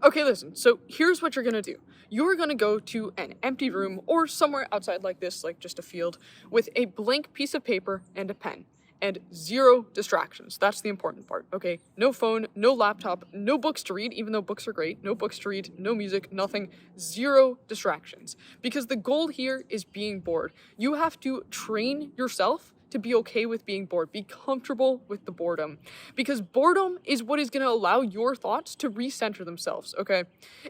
Okay, listen, so here's what you're gonna do. You're gonna go to an empty room or somewhere outside like this, like just a field, with a blank piece of paper and a pen. And zero distractions. That's the important part, okay? No phone, no laptop, no books to read, even though books are great. No books to read, no music, nothing. Zero distractions. Because the goal here is being bored. You have to train yourself to be okay with being bored. Be comfortable with the boredom. Because boredom is what is going to allow your thoughts to recenter themselves, okay?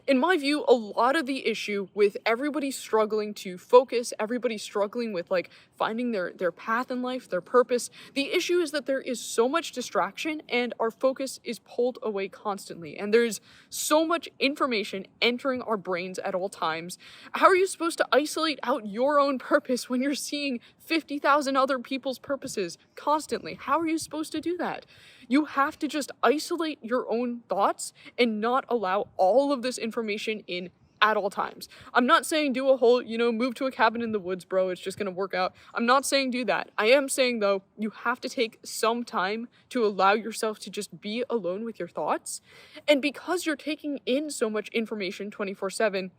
In my view, a lot of the issue with everybody struggling to focus, everybody struggling with like finding their path in life, their purpose, the issue is that there is so much distraction and our focus is pulled away constantly. And there's so much information entering our brains at all times. How are you supposed to isolate out your own purpose when you're seeing 50,000 other people's purposes constantly? How are you supposed to do that? You have to just isolate your own thoughts and not allow all of this information in at all times. I'm not saying do a whole, move to a cabin in the woods, bro. It's just gonna work out. I'm not saying do that. I am saying, though, you have to take some time to allow yourself to just be alone with your thoughts. And because you're taking in so much information 24/7,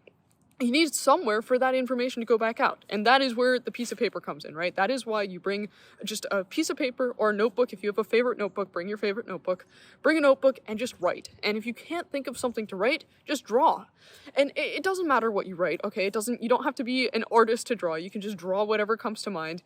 you need somewhere for that information to go back out. And that is where the piece of paper comes in, right? That is why you bring just a piece of paper or a notebook. If you have a favorite notebook, bring your favorite notebook. Bring a notebook and just write. And if you can't think of something to write, just draw. And it doesn't matter what you write, okay? You don't have to be an artist to draw. You can just draw whatever comes to mind.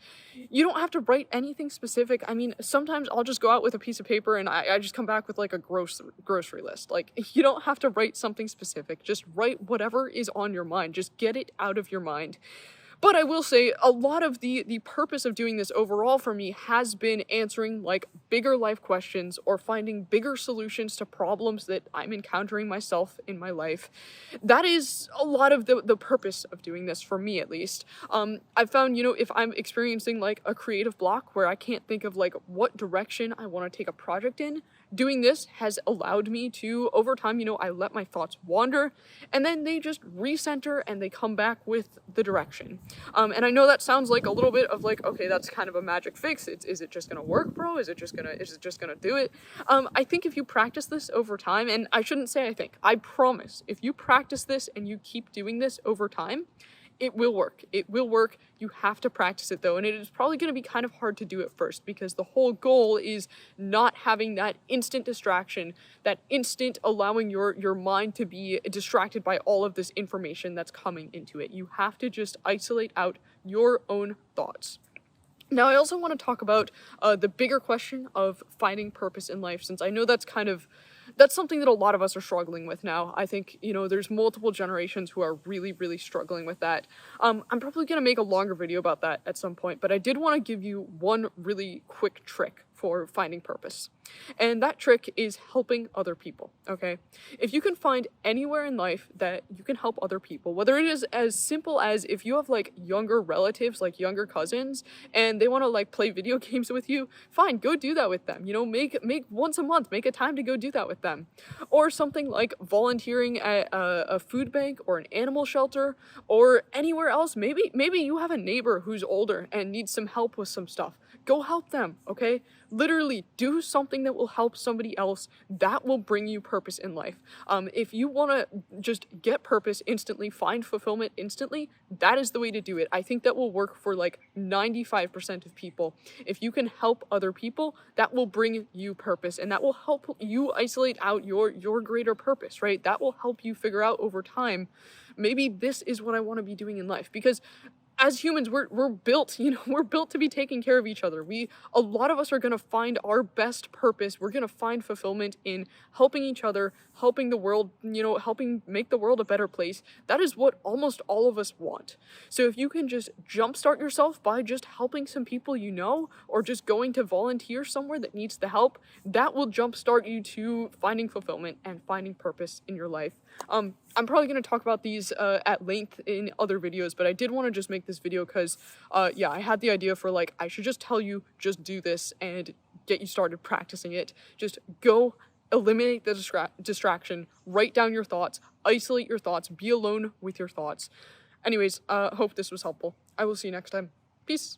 You don't have to write anything specific. I mean, sometimes I'll just go out with a piece of paper and I just come back with like a grocery list. Like, you don't have to write something specific. Just write whatever is on your mind. Just get it out of your mind. But I will say a lot of the purpose of doing this overall for me has been answering like bigger life questions or finding bigger solutions to problems that I'm encountering myself in my life. That is a lot of the purpose of doing this for me, at least. I've found, if I'm experiencing like a creative block where I can't think of like what direction I want to take a project in, doing this has allowed me to, over time, I let my thoughts wander and then they just recenter and they come back with the direction. And I know that sounds like a little bit of like, okay, that's kind of a magic fix. Is it just gonna work, bro? Is it just gonna do it? I think if you practice this over time, and I shouldn't say I promise, if you practice this and you keep doing this over time, it will work. It will work. You have to practice it though, and it is probably going to be kind of hard to do at first because the whole goal is not having that instant distraction, that instant allowing your mind to be distracted by all of this information that's coming into it. You have to just isolate out your own thoughts. Now, I also want to talk about the bigger question of finding purpose in life, since I know that's something that a lot of us are struggling with now. I think, there's multiple generations who are really, really struggling with that. I'm probably going to make a longer video about that at some point, but I did want to give you one really quick trick for finding purpose. And that trick is helping other people, okay? If you can find anywhere in life that you can help other people, whether it is as simple as if you have like younger relatives, like younger cousins, and they want to like play video games with you, fine, go do that with them. Make once a month, make a time to go do that with them. Or something like volunteering at a food bank or an animal shelter or anywhere else. Maybe you have a neighbor who's older and needs some help with some stuff. Go help them, okay? Literally do something that will help somebody else. That will bring you purpose in life. If you want to just get purpose instantly, find fulfillment instantly, that is the way to do it. I think that will work for like 95% of people. If you can help other people, that will bring you purpose and that will help you isolate out your greater purpose, right? That will help you figure out over time, maybe this is what I want to be doing in life. Because as humans, we're built, we're built to be taking care of each other. A lot of us are going to find our best purpose. We're going to find fulfillment in helping each other, helping the world, helping make the world a better place. That is what almost all of us want. So if you can just jumpstart yourself by just helping some people or just going to volunteer somewhere that needs the help, that will jumpstart you to finding fulfillment and finding purpose in your life. I'm probably going to talk about these at length in other videos, but I did want to just make this video because, I had the idea for like, I should just tell you, just do this and get you started practicing it. Just go eliminate the distraction, write down your thoughts, isolate your thoughts, be alone with your thoughts. Anyways, hope this was helpful. I will see you next time. Peace.